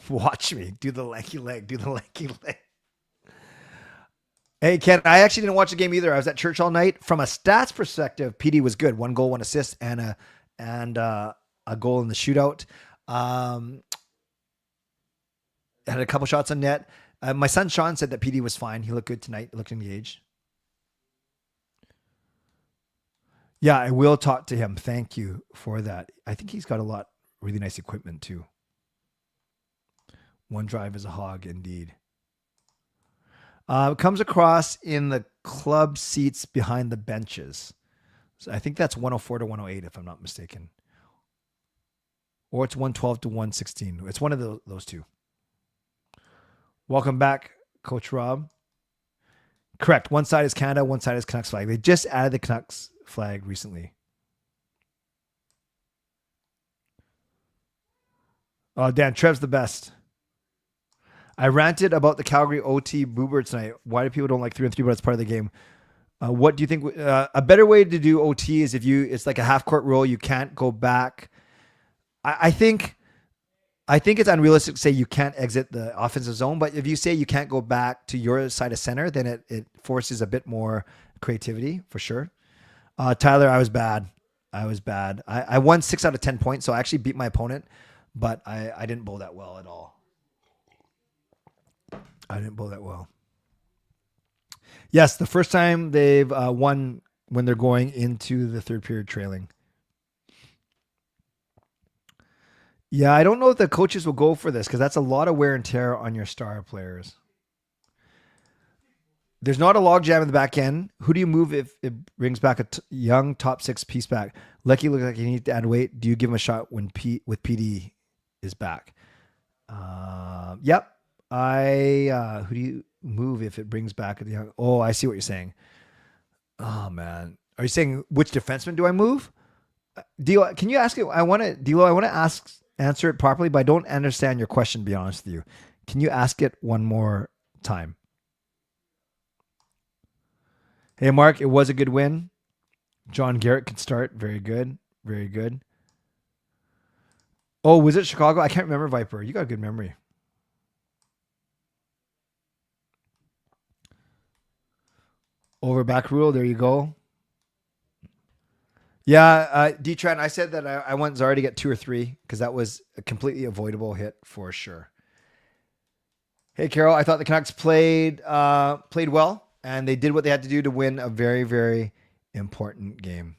Watch me do the lanky leg. Do the lanky leg. Hey, Ken, I actually didn't watch the game either. I was at church all night. From a stats perspective, PD was good. 1 goal, 1 assist, and a goal in the shootout. Had a couple shots on net. My son Sean said that PD was fine. He looked good tonight. He looked engaged. Yeah, I will talk to him. Thank you for that. I think he's got a lot really nice equipment too. OneDrive is a hog indeed. Comes across in the club seats behind the benches. So I think that's 104 to 108 if I'm not mistaken. Or it's 112 to 116. It's one of those two. Welcome back, Coach Rob. Correct. One side is Canada, one side is Canucks flag. They just added the Canucks flag recently. Oh, Dan, Trev's the best. I ranted about the Calgary OT Bluebirds tonight. Why do people don't like 3-on-3, but it's part of the game? What do you think? A better way to do OT is it's like a half court rule. You can't go back. I think it's unrealistic to say you can't exit the offensive zone, but if you say you can't go back to your side of center, then it forces a bit more creativity for sure. Tyler, I was bad. I won 6 out of 10 points, so I actually beat my opponent, but I didn't bowl that well at all. Yes, the first time they've won when they're going into the third period trailing. Yeah, I don't know if the coaches will go for this because that's a lot of wear and tear on your star players. There's not a logjam in the back end. Who do you move if it brings back a young top 6 piece back? Lecky looks like he needs to add weight. Do you give him a shot when with PD is back? Yep. Who do you move if it brings back a young? Oh, I see what you're saying. Oh man, are you saying which defenseman do I move? Dilo, can you ask it? I want to answer it properly, but I don't understand your question. To be honest with you, can you ask it one more time? Hey, Mark, it was a good win. John Garrett could start. Very good. Very good. Oh, was it Chicago? I can't remember, Viper. You got a good memory. Over back rule. There you go. Yeah, D-Tran, I said that I want Zara to get 2 or 3 because that was a completely avoidable hit for sure. Hey, Carol, I thought the Canucks played well, and they did what they had to do to win a very, very important game.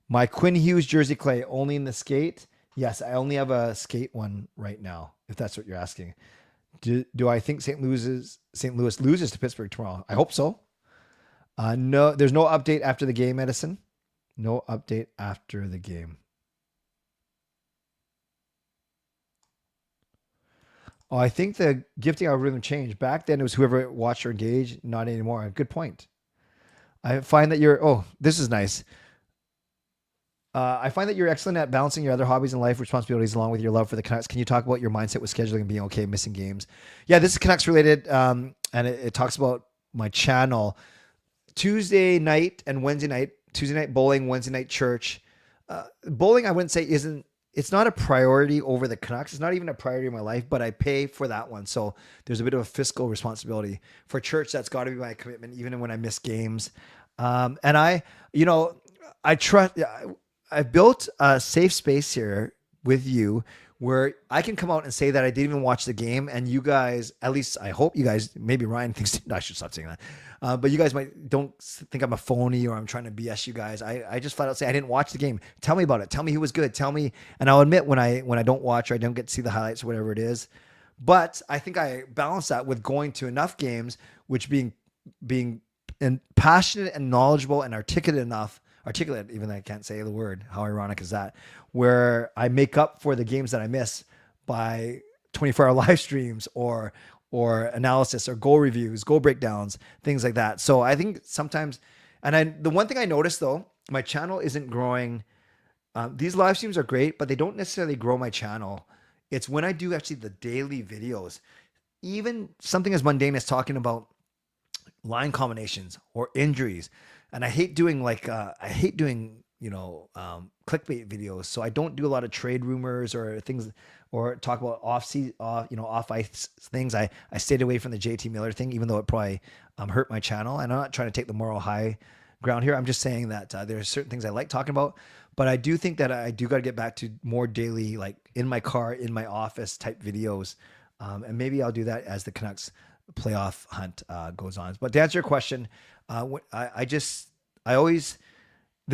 My Quinn Hughes jersey, Clay, only in the skate. Yes, I only have a skate one right now, if that's what you're asking. Do I think St. Louis loses to Pittsburgh tomorrow? I hope so. No, there's no update after the game, Edison. No update after the game. Oh, I think the gifting algorithm changed. Back then, it was whoever watched or engaged, not anymore. Good point. I find that you're, oh, this is nice. I find that you're excellent at balancing your other hobbies and life responsibilities along with your love for the Canucks. Can you talk about your mindset with scheduling and being okay missing games? Yeah, this is Canucks related, and it talks about my channel. Tuesday night and Wednesday night, Tuesday night bowling, Wednesday night church. Bowling, I wouldn't say it's not a priority over the Canucks. It's not even a priority in my life, but I pay for that one. So there's a bit of a fiscal responsibility. For church, that's got to be my commitment, even when I miss games. And I trust. I've built a safe space here with you where I can come out and say that I didn't even watch the game, and you guys, at least I hope you guys, maybe Ryan thinks I should stop saying that, but you guys don't think I'm a phony or I'm trying to BS you guys. I just flat out say I didn't watch the game. Tell me about it. Tell me who was good. Tell me, and I'll admit when I don't watch or I don't get to see the highlights or whatever it is. But I think I balance that with going to enough games, which being passionate and knowledgeable and articulate, even though I can't say the word. How ironic is that? Where I make up for the games that I miss by 24-hour live streams or analysis or goal reviews, goal breakdowns, things like that. So I think sometimes, the one thing I noticed though, my channel isn't growing. These live streams are great, but they don't necessarily grow my channel. It's when I do actually the daily videos, even something as mundane as talking about line combinations or injuries. And I hate doing clickbait videos. So I don't do a lot of trade rumors or things, or talk about off ice things. I stayed away from the JT Miller thing, even though it probably hurt my channel. And I'm not trying to take the moral high ground here. I'm just saying that there are certain things I like talking about, but I do think that I do got to get back to more daily, like in my car, in my office type videos. And maybe I'll do that as the Canucks playoff hunt goes on. But to answer your question, this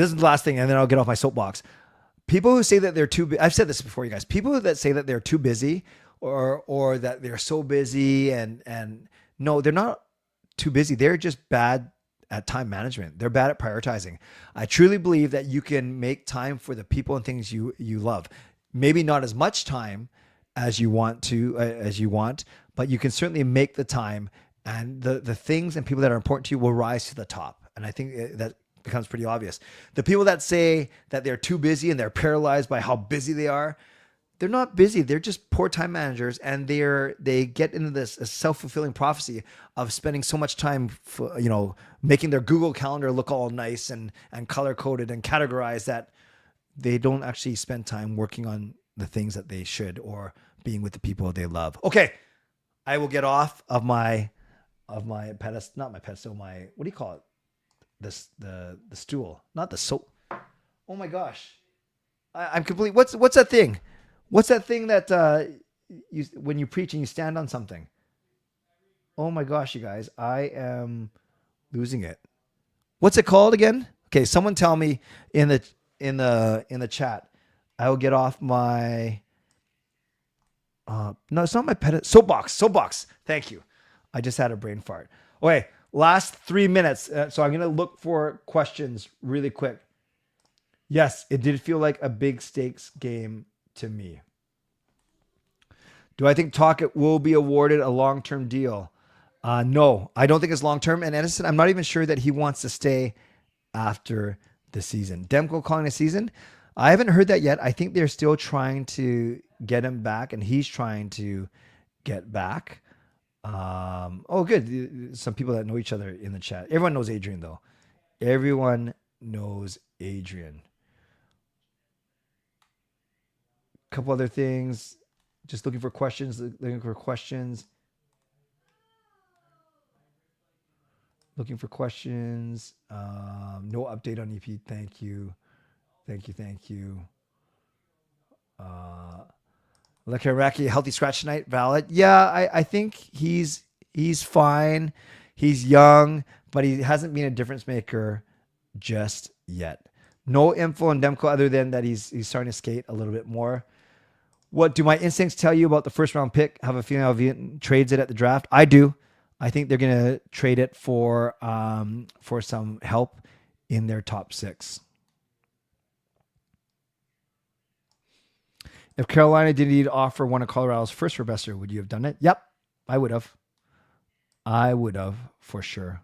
is the last thing, and then I'll get off my soapbox. People who say that they're too, I've said this before, you guys, people that say that they're too busy or that they're so busy and no, they're not too busy. They're just bad at time management. They're bad at prioritizing. I truly believe that you can make time for the people and things you love. Maybe not as much time as you want, but you can certainly make the time, and the things and people that are important to you will rise to the top. And I think that becomes pretty obvious. The people that say that they're too busy and they're paralyzed by how busy they are, they're not busy. They're just poor time managers, and they get into this self-fulfilling prophecy of spending so much time, making their Google Calendar look all nice and color-coded and categorized, that they don't actually spend time working on the things that they should, or being with the people they love. Okay, I will get off of my pedestal, not my pedestal, my, what do you call it? The stool, not the soap. Oh my gosh, I'm complete. What's that thing? What's that thing that when you preach and you stand on something? Oh my gosh, you guys, I am losing it. What's it called again? Okay, someone tell me in the chat. I will get off my. No, it's not my soapbox. Thank you. I just had a brain fart. Okay, last 3 minutes. So I'm going to look for questions really quick. Yes, it did feel like a big stakes game to me. Do I think Tocchet will be awarded a long-term deal? No, I don't think it's long-term. And Edison, I'm not even sure that he wants to stay after the season. Demko calling a season? I haven't heard that yet. I think they're still trying to get him back, and he's trying to get back. Good. Some people that know each other in the chat. Everyone knows Adrian, though. Everyone knows Adrian. A couple other things. Just looking for questions. Looking for questions. No update on EP. Thank you. Lekaraki, healthy scratch tonight. Valid. Yeah, I think he's fine. He's young, but he hasn't been a difference maker just yet. No info on Demko other than that he's starting to skate a little bit more. What do my instincts tell you about the first round pick? Have a feeling I'll trades it at the draft. I do. I think they're going to trade it for some help in their top 6. If Carolina did indeed offer one of Colorado's first for Besser, would you have done it? Yep, I would have. I would have for sure.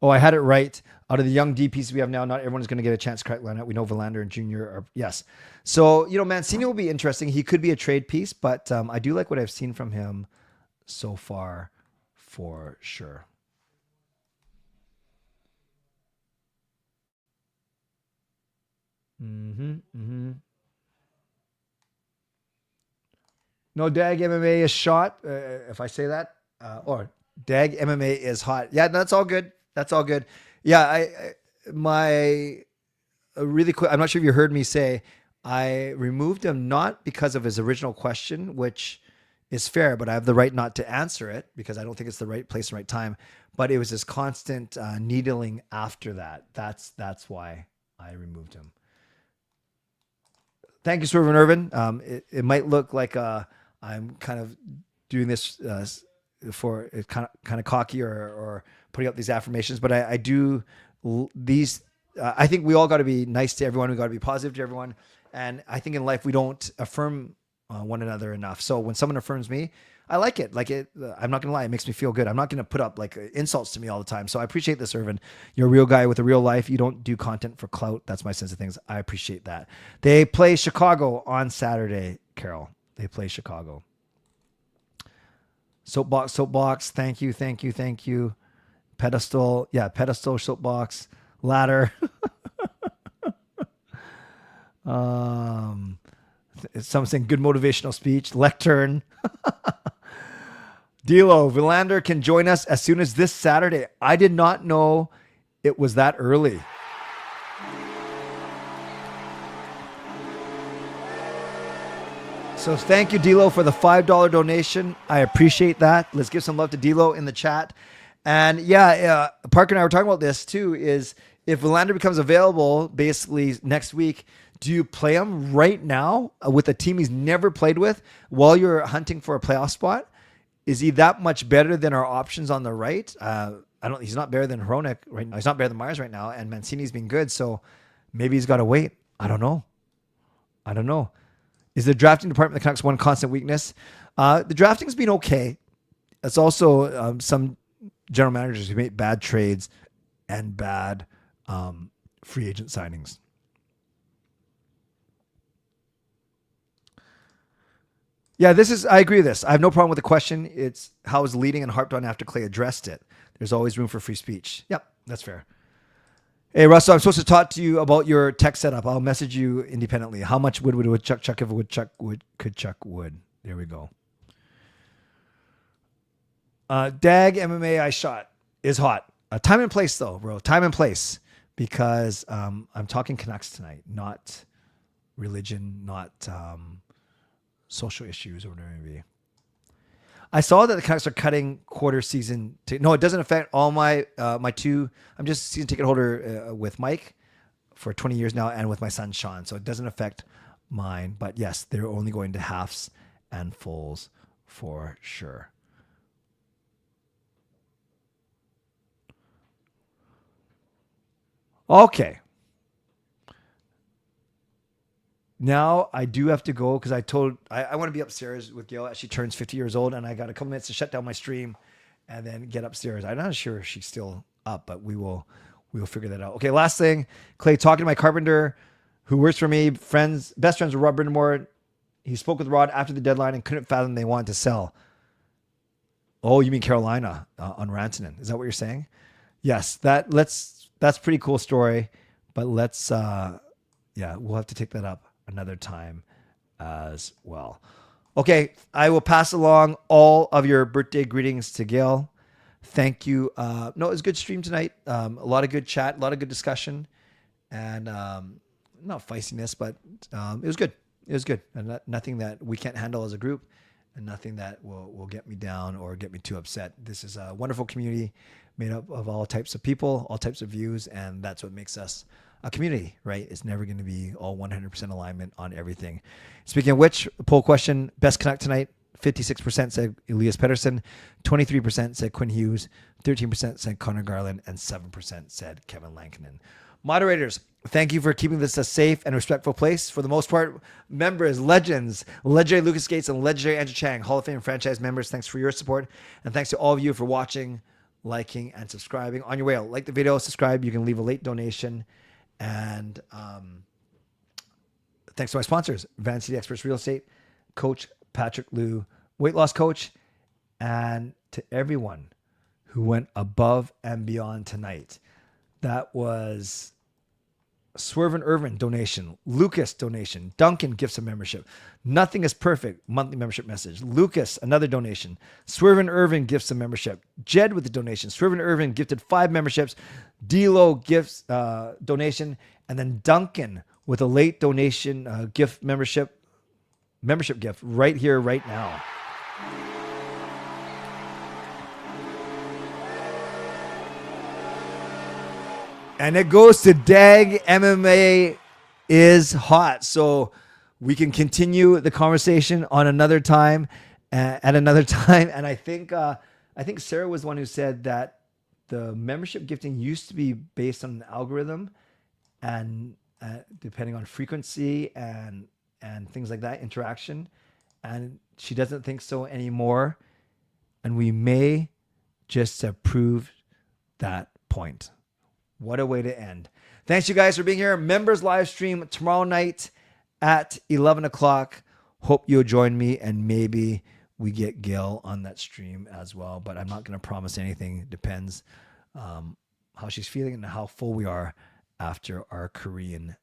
Oh, I had it right. Out of the young DPs we have now, not everyone is going to get a chance to crack lineup. We know Verlander and Junior are, yes. So, Mancini will be interesting. He could be a trade piece, but I do like what I've seen from him so far for sure. No, Dag MMA is shot. If I say that, or Dag MMA is hot. Yeah, that's all good. That's all good. Yeah, really quick. I'm not sure if you heard me say I removed him not because of his original question, which is fair, but I have the right not to answer it because I don't think it's the right place and right time. But it was this constant needling after that. That's why I removed him. Thank you, Swerve and Irvin. It might look like I'm kind of doing this for kind of cocky or putting up these affirmations, but I do these. I think we all got to be nice to everyone. We got to be positive to everyone, and I think in life we don't affirm one another enough. So when someone affirms me, I like it. I'm not gonna lie, it makes me feel good. I'm not gonna put up insults to me all the time. So I appreciate this, Irvin. You're a real guy with a real life. You don't do content for clout. That's my sense of things. I appreciate that. They play Chicago on Saturday, Carol. They play Chicago. Soapbox. Thank you. Pedestal. Yeah, pedestal, soapbox, ladder. Some saying good motivational speech, lectern. D'Lo, Verlander can join us as soon as this Saturday. I did not know it was that early. So thank you, D'Lo, for the $5 donation. I appreciate that. Let's give some love to D'Lo in the chat. And yeah, Parker and I were talking about this too, is if Verlander becomes available basically next week, do you play him right now with a team he's never played with while you're hunting for a playoff spot? Is he that much better than our options on the right? He's not better than Hronek right now. He's not better than Myers right now. And Mancini's been good. So maybe he's got to wait. I don't know. Is the drafting department of the Canucks one constant weakness? The drafting's been okay. It's also some general managers who made bad trades and bad free agent signings. Yeah, I agree with this. I have no problem with the question. It's how it was leading and harped on after Clay addressed it. There's always room for free speech. Yep, that's fair. Hey, Russell, I'm supposed to talk to you about your tech setup. I'll message you independently. How much wood would Chuck chuck if a woodchuck could chuck wood? There we go. Dag MMA I shot is hot. Time and place, though, bro. Time and place. Because I'm talking Canucks tonight, not religion, not social issues or whatever it may be. I saw that the Canucks are cutting quarter season. No, it doesn't affect all my two. I'm just season ticket holder with Mike for 20 years now and with my son Sean. So it doesn't affect mine. But yes, they're only going to halves and fulls for sure. Okay. Now I do have to go because I want to be upstairs with Gail as she turns 50 years old, and I got a couple minutes to shut down my stream and then get upstairs. I'm not sure if she's still up, but we will figure that out. Okay, last thing, Clay, talking to my carpenter who works for me, best friends with Rod Brindamore. He spoke with Rod after the deadline and couldn't fathom they wanted to sell. Oh, you mean Carolina on Rantanen? Is that what you're saying? Yes, that's a pretty cool story, but we'll have to take that up another time as well. Okay, I will pass along all of your birthday greetings to Gail. Thank you. It was a good stream tonight. A lot of good chat, a lot of good discussion, and not feistiness, but it was good. It was good, and nothing that we can't handle as a group, and nothing that will get me down or get me too upset. This is a wonderful community made up of all types of people, all types of views, and that's what makes us a community, right? It's never going to be all 100% alignment on everything. Speaking of which, poll question, best Canuck tonight, 56% said Elias Pettersson, 23% said Quinn Hughes, 13% said Connor Garland, and 7% said Kevin Lankinen. Moderators, thank you for keeping this a safe and respectful place. For the most part, members, legends, legendary Lucas Gates and legendary Andrew Chang, Hall of Fame franchise members, thanks for your support. And thanks to all of you for watching, liking, and subscribing. On your way out, like the video, subscribe. You can leave a late donation. And thanks to my sponsors, Van City Experts Real Estate, Coach Patrick Liu, weight loss coach, and to everyone who went above and beyond tonight. That was Swerve and Irvin donation, Lucas donation, Duncan gifts a membership, Nothing is Perfect monthly membership message, Lucas another donation, Swerve and Irvin gifts a membership, Jed with the donation, Swerve and Irvin gifted 5 memberships, D-Lo gifts donation, and then Duncan with a late donation gift membership gift right here, right now. And it goes to Dag MMA is hot. So we can continue the conversation on another time, at another time. And I think Sarah was the one who said that the membership gifting used to be based on an algorithm, and depending on frequency and things like that, interaction. And she doesn't think so anymore. And we may just have proved that point. What a way to end. Thanks you guys for being here. Members live stream tomorrow night at 11 o'clock. Hope you'll join me, and maybe we get Gail on that stream as well. But I'm not going to promise anything. It depends how she's feeling and how full we are after our Korean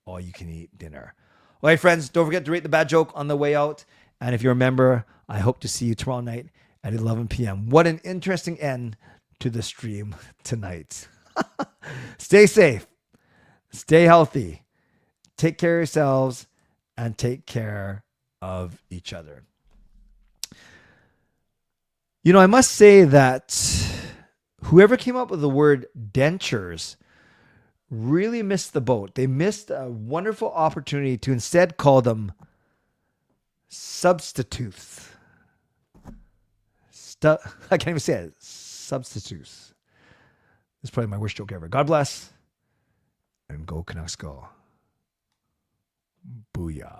all-you-can-eat dinner. All right, friends, don't forget to rate the bad joke on the way out. And if you're a member, I hope to see you tomorrow night at 11 p.m. What an interesting end to the stream tonight. Stay safe. Stay healthy. Take care of yourselves and take care of each other. You know, I must say that whoever came up with the word dentures really missed the boat. They missed a wonderful opportunity to instead call them substitutes. I can't even say it. Substitutes. This is probably my worst joke ever. God bless. And go Canucks go. Booyah.